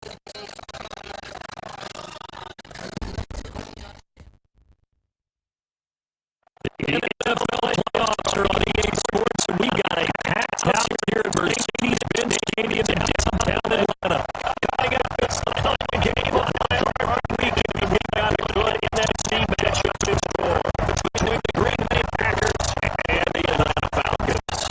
The NFL playoffs are on EA Sports, and we got a packed house here at Mercedes-Benz Stadium in downtown Atlanta. I got this the game on Wild Weekend. We got a good NFC matchup in store between the Green Bay Packers and the Atlanta Falcons.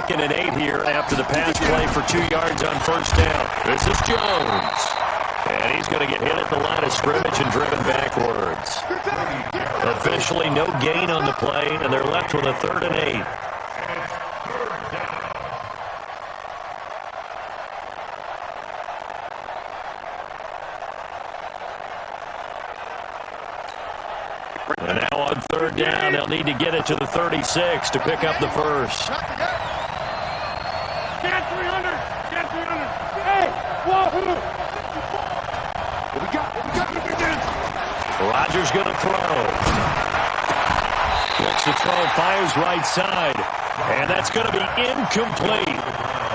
And 8 here after the pass play for 2 yards on first down. This is Jones. And he's going to get hit at the line of scrimmage and driven backwards. Officially no gain on the play, and they're left with a 3rd and 8. And now on 3rd down, they'll need to get it to the 36 to pick up the first. Get 300! Get 300! Hey! Wahoo! What we got? Rodgers going to throw. Looks to throw, fires right side. And that's going to be incomplete.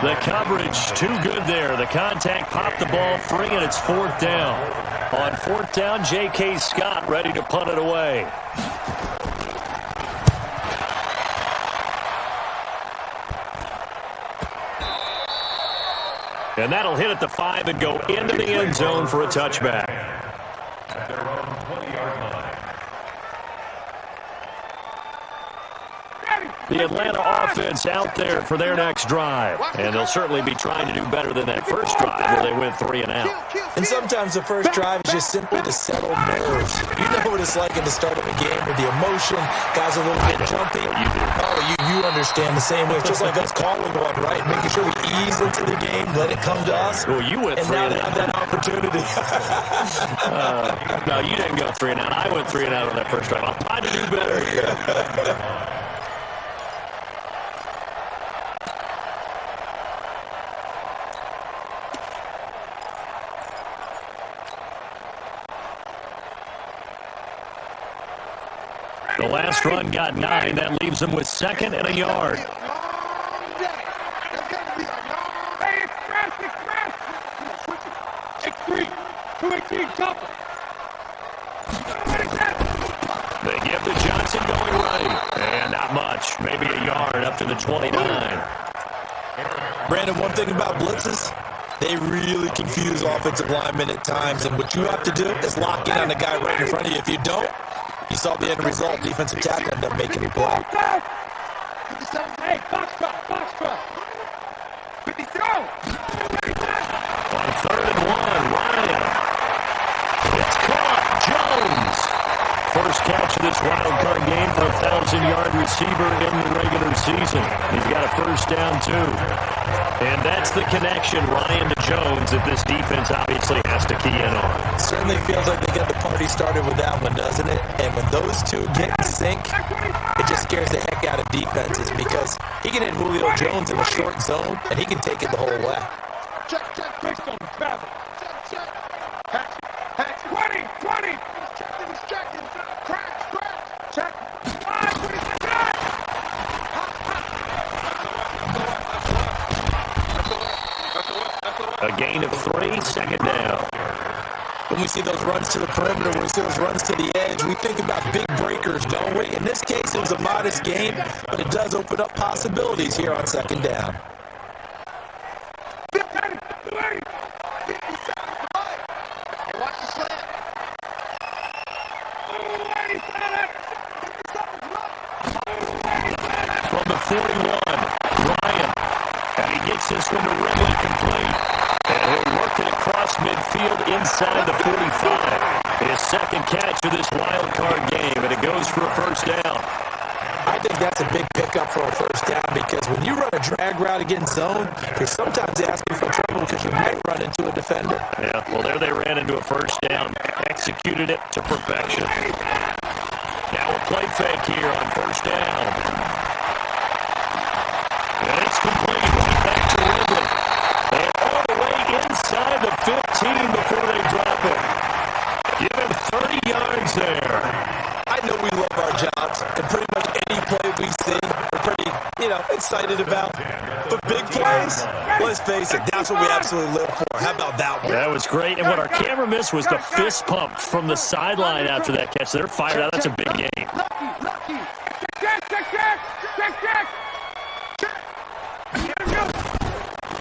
The coverage too good there. The contact popped the ball free, and it's 4th down. On 4th down, J.K. Scott ready to punt it away. And that'll hit at the 5 and go into the end zone for a touchback. At their own 20-yard line. The Atlanta offense out there for their next drive. And they'll certainly be trying to do better than that first drive where they went 3 and out. And sometimes the first drive is just simply to settle nerves. You know what it's like at the start of a game with the emotion. Guys are a little bit jumpy. You understand the same way. It's just like us calling one, right? Making sure we ease into the game, let it come to us. Well, you went 3 and out. And now they have that opportunity. No, you didn't go 3 and out. I went 3 and out on that first drive. I'll try to do better. The last run got 9. That leaves them with 2nd and a yard. Hey, express! Take 3. 218, jump. They give to Johnson going right. And not much. Maybe a yard up to the 29. Brandon, one thing about blitzes, they really confuse offensive linemen at times, and what you have to do is lock in on the guy right in front of you. If you don't, you saw the end result. Defensive tackle ended up making a play. Hey, box truck. 53. On 3rd and 1, Ryan. It's caught. Jones. First catch of this wild card game for a 1,000-yard receiver in the regular season. He's got a first down, too. And that's the connection, Ryan to Jones, that this defense obviously has to key in on. Certainly feels like they got the party started with that one, doesn't it? And when those two get in sync, it just scares the heck out of defenses because he can hit Julio Jones in a short zone, and he can take it the whole way. Check, fixed on the travel. Check. 20. Check. 5, 26. A gain of 3, 2nd down. When we see those runs to the perimeter, when we see those runs to the edge, we think about big breakers, don't we? In this case, it was a modest game, but it does open up possibilities here on 2nd down. From the 41, Ryan. And he gets this one to Ridley complete. And he'll work it across midfield inside the 45. His 2nd catch of this wild card game, and it goes for a first down. I think that's a big pickup for a first down because when you run a drag route against zone, you're sometimes asking for trouble because you might run into a defender. Yeah, well, there they ran into a first down. Executed it to perfection. Now a play fake here on first down. And it's complete right back to Ridley. And all the way inside the 15 before they drop it. Give him 30 yards there. I know we love our jobs, and pretty much any play we see, we're pretty, excited about. But big plays, let's face it, that's what we absolutely live for. How about that one? That was great. And what our camera missed was the fist pump from the sideline after that catch. They're fired out. That's a big game. Lucky. Check.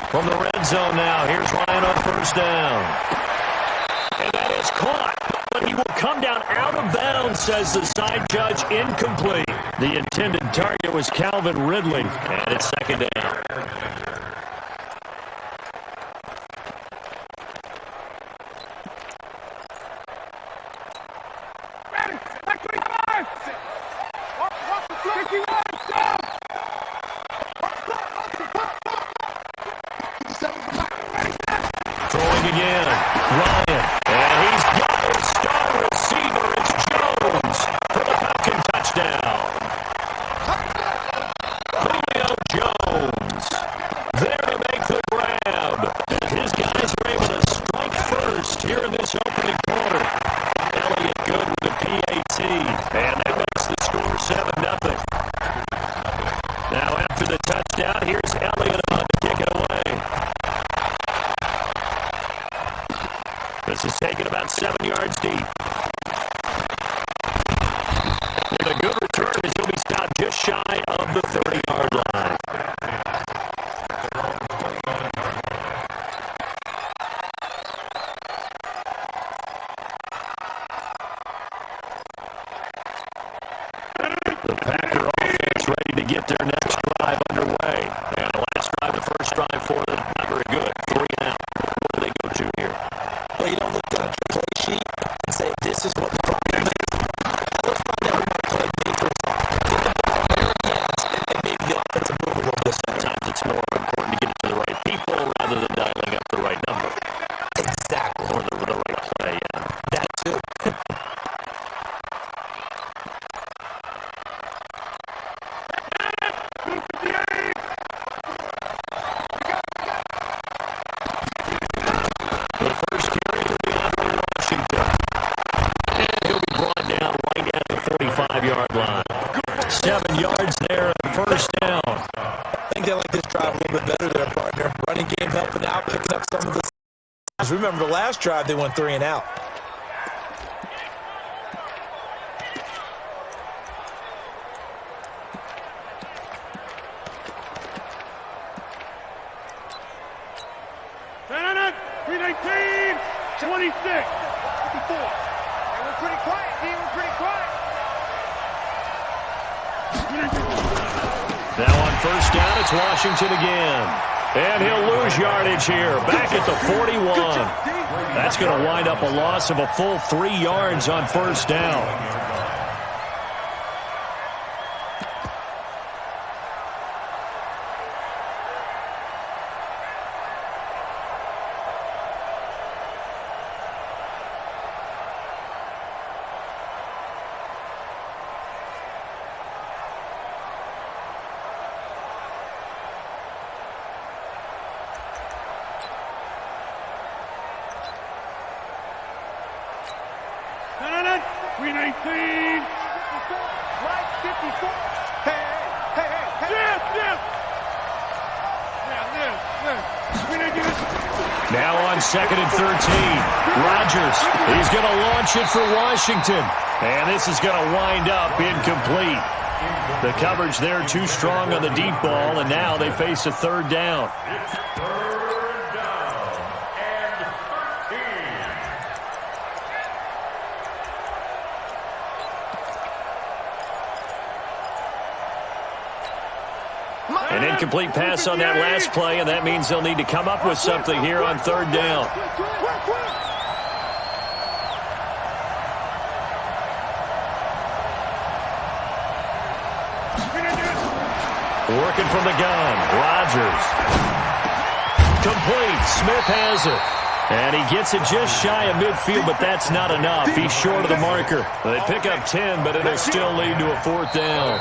From the red zone now, here's Ryan on first down. And that is caught. But he will come down out of bounds, says the side judge. Incomplete. The intended target was Calvin Ridley. And it's 2nd down. Throwing again, Ryan, and he's got his star receiver. It's Jones for the Falcon touchdown. Julio Jones there to make the grab. And his guys were able to strike first here in this opening quarter. Elliott good with the PAT, and that makes the score 7-0. Now after the touchdown, here's Elliott on to kick it away. This is taken about 7 yards deep. With a good return as he'll be stopped just shy of the 30-yard line. The Packer offense ready to get their next drive underway. And the last drive, the first drive for them, not very good. 3 and out. What do they go to here? Well, you don't look at a play sheet and say, this is what the problem is. Let's find out what play makers are. Get the ball in their hands and maybe the offensive move a little bit. Sometimes it's more important to get it to the right people rather than dialing up the right number. Exactly. Or the right play, yeah. That too. The first carry will be on 5-yard line. 7 yards there at first down. I think they like this drive a little bit better than their partner. Running game helping out, picking up some of the... Remember the last drive, they went 3 and out. Stand 319, 26, 54. They were pretty quiet. He was pretty quiet. Now on first down, it's Washington again. And he'll lose yardage here, back at the 41. That's going to wind up a loss of a full 3 yards on first down. Now on 2nd and 13, Rodgers, he's going to launch it for Washington. And this is going to wind up incomplete. The coverage there too strong on the deep ball, and now they face a 3rd down. An incomplete pass on that last play, and that means they'll need to come up with something here on 3rd down. Working from the gun, Rodgers. Complete, Smith has it. And he gets it just shy of midfield, but that's not enough. He's short of the marker. They pick up 10, but it'll still lead to a 4th down.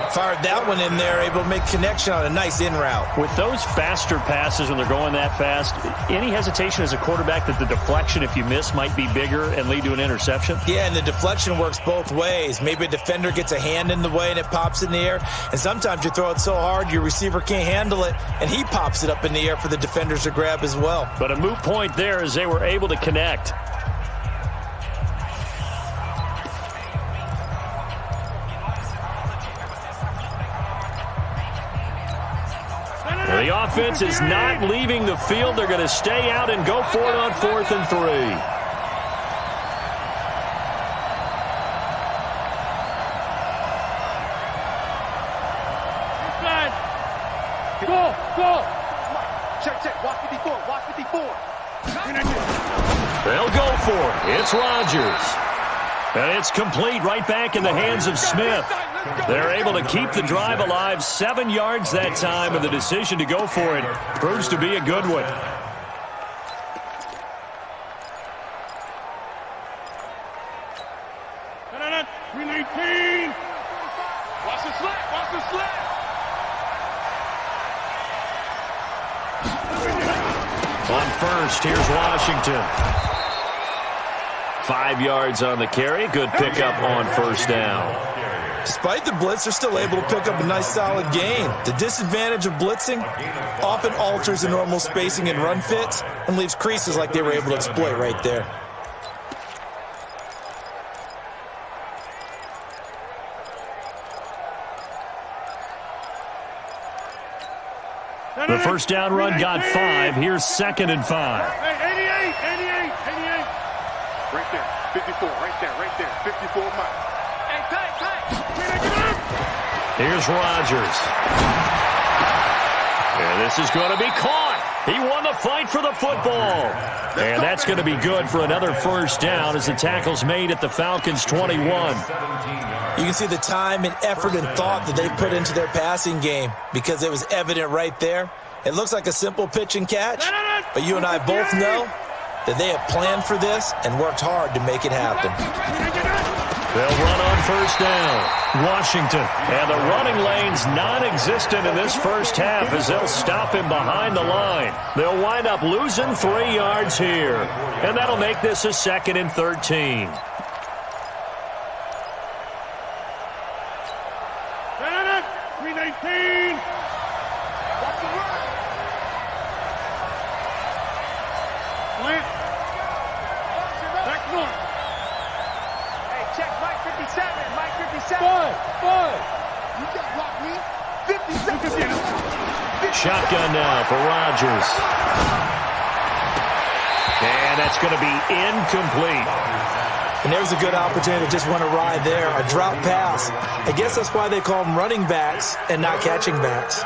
Fired that one in there, able to make connection on a nice in route. With those faster passes when they're going that fast, any hesitation as a quarterback that the deflection, if you miss, might be bigger and lead to an interception? Yeah, and the deflection works both ways. Maybe a defender gets a hand in the way and it pops in the air. And sometimes you throw it so hard your receiver can't handle it, and he pops it up in the air for the defenders to grab as well. But a moot point there as they were able to connect. The offense is not leaving the field. They're going to stay out and go for it on 4th and 3. Go. Check. Watch 54. They'll go for it. It's Rodgers. And it's complete right back in the hands of Smith. They're able to keep the drive alive, 7 yards that time, and the decision to go for it proves to be a good one. Watch the slap. On first, here's Washington. 5 yards on the carry. Good pickup on first down. Despite the blitz, they're still able to pick up a nice solid gain. The disadvantage of blitzing often alters the normal spacing and run fits and leaves creases like they were able to exploit right there. The first down run got 5. Here's 2nd and 5. 88. Right there, 54, right there, 54 miles. Hey, tight. Here's Rodgers. And this is going to be caught. He won the fight for the football. And that's going to be good for another first down as the tackle's made at the Falcons' 21. You can see the time and effort and thought that they put into their passing game because it was evident right there. It looks like a simple pitch and catch, but you and I both know that they have planned for this and worked hard to make it happen. They'll run on first down. Washington. And the running lane's non-existent in this first half as they'll stop him behind the line. They'll wind up losing 3 yards here. And that'll make this a 2nd and 13. Shotgun now for Rodgers. And that's going to be incomplete. And there's a good opportunity to just want to ride there. A drop pass. I guess that's why they call them running backs and not catching backs.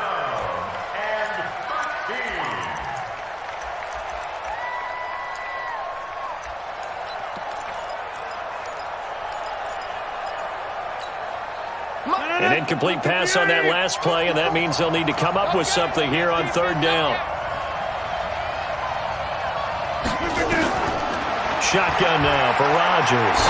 An incomplete pass on that last play, and that means they'll need to come up with something here on third down. Shotgun now for Rodgers.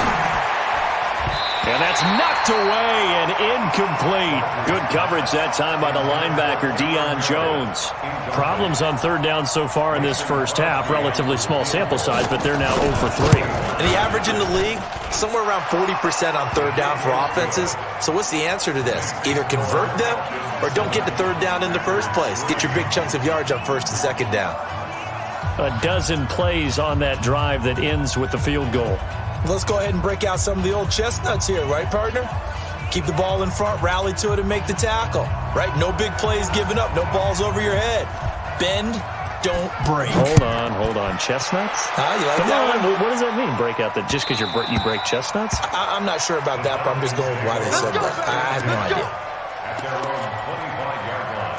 And that's knocked away and incomplete. Good coverage that time by the linebacker, Deion Jones. Problems on third down so far in this first half. Relatively small sample size, but they're now 0 for 3. And the average in the league, somewhere around 40% on third down for offenses. So what's the answer to this? Either convert them or don't get to third down in the first place. Get your big chunks of yards on first and second down. A dozen plays on that drive that ends with the field goal. Let's go ahead and break out some of the old chestnuts here, right, partner? Keep the ball in front, rally to it, and make the tackle, right? No big plays given up, no balls over your head. Bend, don't break. Hold on. Chestnuts? You like Come that on, one? what does that mean, break out? That just because you break chestnuts? I'm not sure about that, but I'm just going with why they said that. I have no idea. At their own 25-yard line.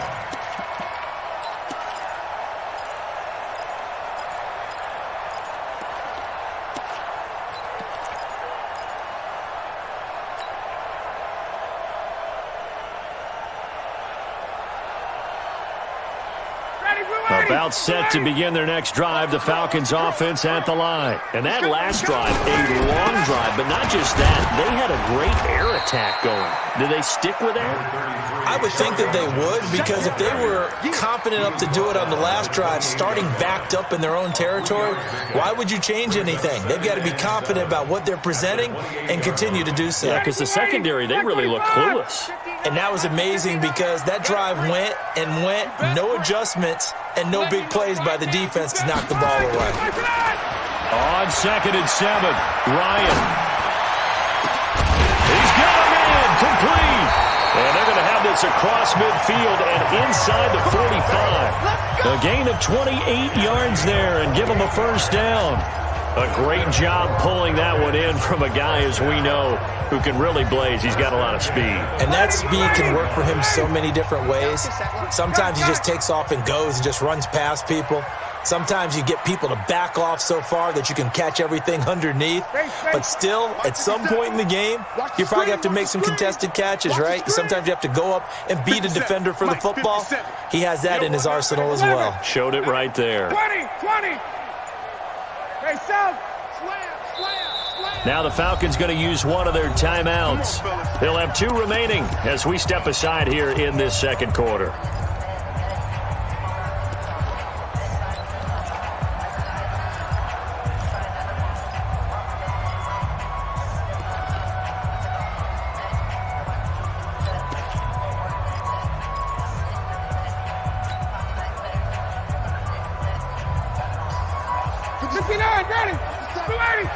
About set to begin their next drive, the Falcons offense at the line. And that last drive, a long drive, but not just that. They had a great air attack going. Did they stick with that? I would think that they would, because if they were confident enough to do it on the last drive, starting backed up in their own territory, why would you change anything? They've got to be confident about what they're presenting and continue to do so. Yeah, because the secondary, they really look clueless. And that was amazing because that drive went, no adjustments, and no big plays by the defense to knock the ball away. On 2nd and 7, Ryan. He's got a man, complete. And they're going to have this across midfield and inside the 45. A gain of 28 yards there and give them a first down. A great job pulling that one in from a guy, as we know, who can really blaze. He's got a lot of speed. And that speed can work for him so many different ways. Sometimes he just takes off and goes and just runs past people. Sometimes you get people to back off so far that you can catch everything underneath. But still, at some point in the game, you probably have to make some contested catches, right? Sometimes you have to go up and beat a defender for the football. He has that in his arsenal as well. Showed it right there. 20. Hey, South. Now the Falcons going to use one of their timeouts. They'll have 2 remaining as we step aside here in this second quarter. Ready. 280.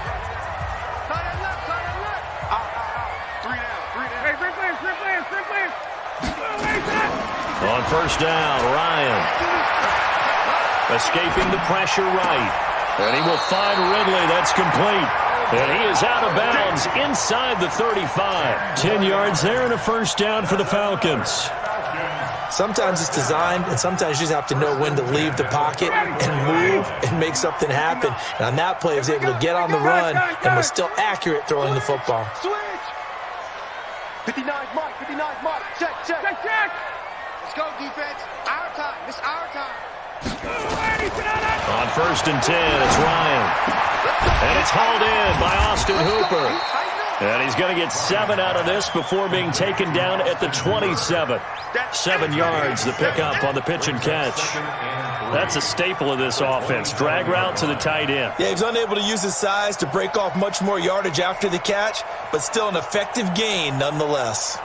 On first down, Ryan. Escaping the pressure right. And he will find Ridley. That's complete. And he is out of bounds inside the 35. 10 yards there and a first down for the Falcons. Sometimes it's designed, and sometimes you just have to know when to leave the pocket and move and make something happen. And on that play, he was able to get on the run and was still accurate throwing the football. Switch! 59 Mike. Check. Let's go, defense. Our time. It's our time. On first and 10, it's Ryan. And it's hauled in by Austin Hooper. And he's going to get 7 out of this before being taken down at the 27. 7 yards, the pickup on the pitch and catch. That's a staple of this offense. Drag route to the tight end. Yeah, he was unable to use his size to break off much more yardage after the catch, but still an effective gain nonetheless.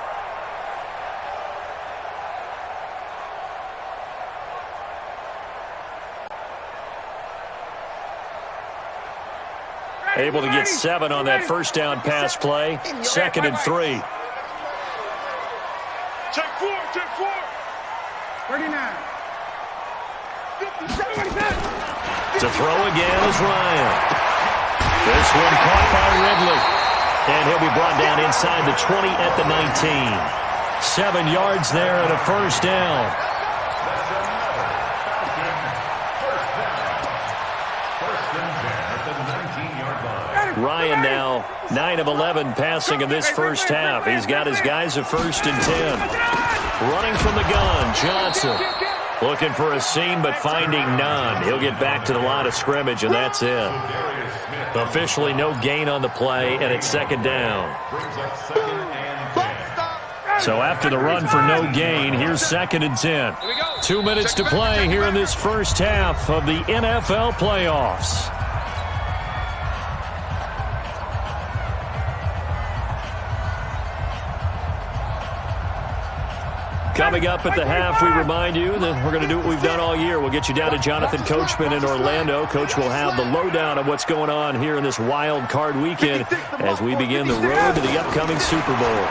Able to get 7 on that first down pass play. 2nd and 3. Check 4. 39. To throw again is Ryan. This one caught by Ridley. And he'll be brought down inside the 20 at the 19. 7 yards there and a first down. Ryan now 9 of 11 passing in this first half. He's got his guys at 1st and 10. Running from the gun, Johnson. Looking for a seam, but finding none. He'll get back to the line of scrimmage, and that's it. Officially no gain on the play, and it's 2nd down. So after the run for no gain, here's 2nd and 10. 2 minutes to play here in this first half of the NFL playoffs. Coming up at the half, we remind you that we're going to do what we've done all year. We'll get you down to Jonathan Coachman in Orlando. Coach will have the lowdown of what's going on here in this wild card weekend as we begin the road to the upcoming Super Bowl.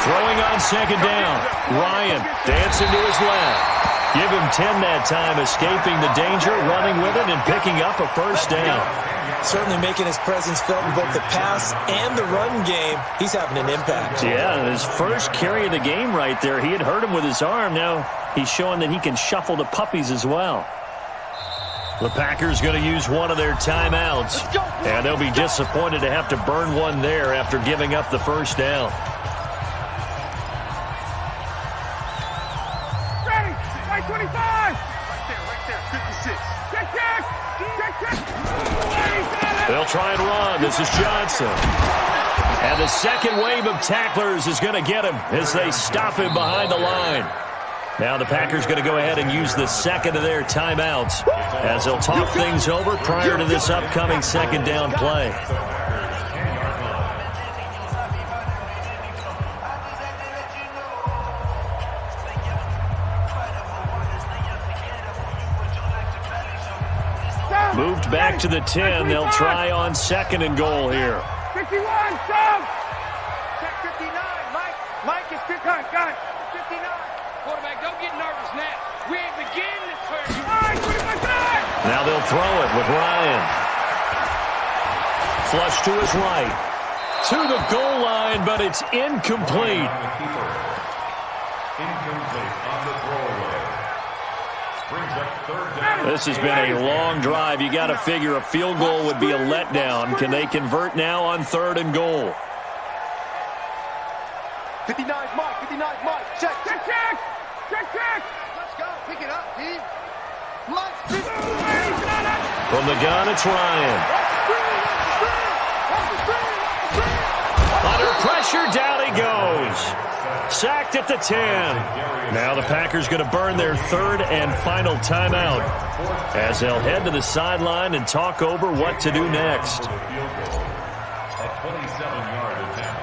Throwing on 2nd down. Ryan dancing to his left. Give him 10 that time, escaping the danger, running with it, and picking up a first down. Certainly making his presence felt in both the pass and the run game. He's having an impact. Yeah, his first carry of the game right there. He had hurt him with his arm. Now he's showing that he can shuffle the puppies as well. The Packers going to use one of their timeouts. And they'll be disappointed to have to burn one there after giving up the first down. Ready, right 25. Right there, 56. Check. They'll try and run. This is Johnson. And the second wave of tacklers is going to get him as they stop him behind the line. Now the Packers going to go ahead and use the second of their timeouts as they'll talk things over prior to this upcoming 2nd down play. Moved back to the 10. They'll try on 2nd and goal here. 51, stop! Check 59, Mike. Mike is 59. 59. Quarterback, don't get nervous now. We ain't beginning this first. Now they'll throw it with Ryan. Flush to his right. To the goal line, but it's incomplete. Incomplete on the throwaway. Brings up 3rd down. This has been a long drive. You got to figure a field goal would be a letdown. Can they convert now on 3rd and goal? 59 Mike, 59 Mike. Check. Let's go. Pick it up, D. Mike. From the gun, it's Ryan. Under pressure, down he goes. Sacked at the 10. Now the Packers going to burn their 3rd and final timeout as they'll head to the sideline and talk over what to do next. A 27-yard attempt.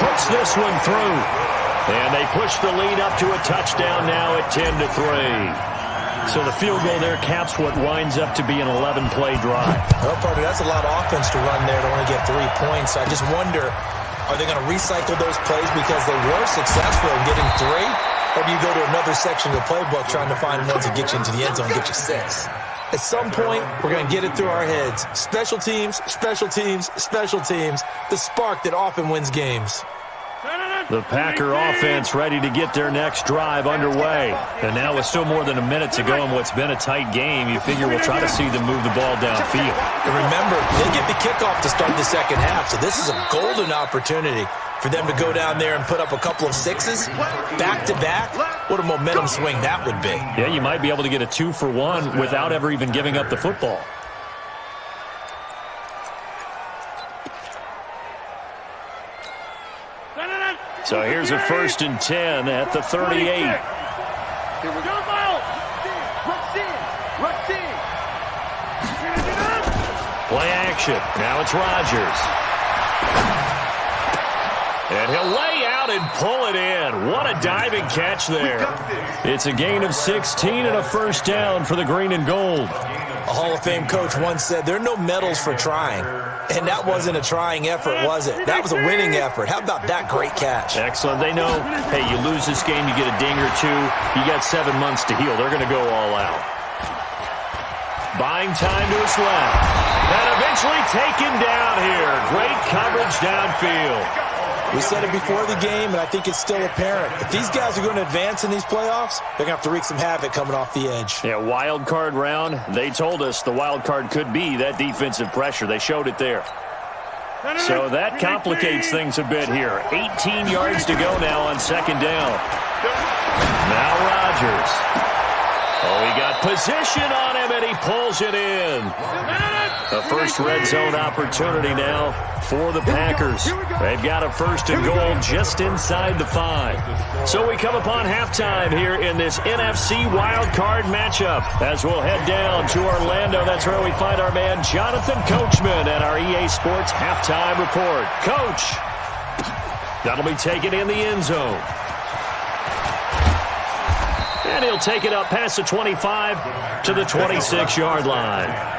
Puts this one through. And they push the lead up to a touchdown now at 10-3. So the field goal there caps what winds up to be an 11-play drive. Well, partner, that's a lot of offense to run there to only get 3 points. I just wonder, are they going to recycle those plays because they were successful in getting 3? Or do you go to another section of the playbook trying to find ones that get you into the end zone and get you 6? At some point, we're going to get it through our heads. Special teams, special teams, special teams. The spark that often wins games. The Packer offense ready to get their next drive underway. And now with still more than a minute to go in what's been a tight game, you figure we'll try to see them move the ball downfield. And remember, they get the kickoff to start the second half, so this is a golden opportunity for them to go down there and put up a couple of 6s back-to-back. What a momentum swing that would be. Yeah, you might be able to get a 2-for-1 without ever even giving up the football. So here's a 1st and 10 at the 38. Here we go. Rush in. Play action. Now it's Rodgers. And he'll lay out out and pull it in. What a diving catch there. It's a gain of 16 and a first down for the green and gold. A Hall of Fame coach once said, there are no medals for trying. And that wasn't a trying effort, was it? That was a winning effort. How about that great catch? Excellent. They know, hey, you lose this game, you get a ding or two. You got 7 months to heal. They're going to go all out. Buying time to his left. And eventually taken down here. Great coverage downfield. We said it before the game, and I think it's still apparent. If these guys are going to advance in these playoffs, they're going to have to wreak some havoc coming off the edge. Yeah, wild card round. They told us the wild card could be that defensive pressure. They showed it there. So that complicates things a bit here. 18 yards to go now on second down. Now Rodgers. Oh, he got position on him, and he pulls it in. A first red zone opportunity now for the Packers. They've got a first and goal just inside the 5. So we come upon halftime here in this NFC wildcard matchup as we'll head down to Orlando. That's where we find our man Jonathan Coachman at our EA Sports halftime report. Coach, that'll be taken in the end zone. And he'll take it up past the 25 to the 26-yard line.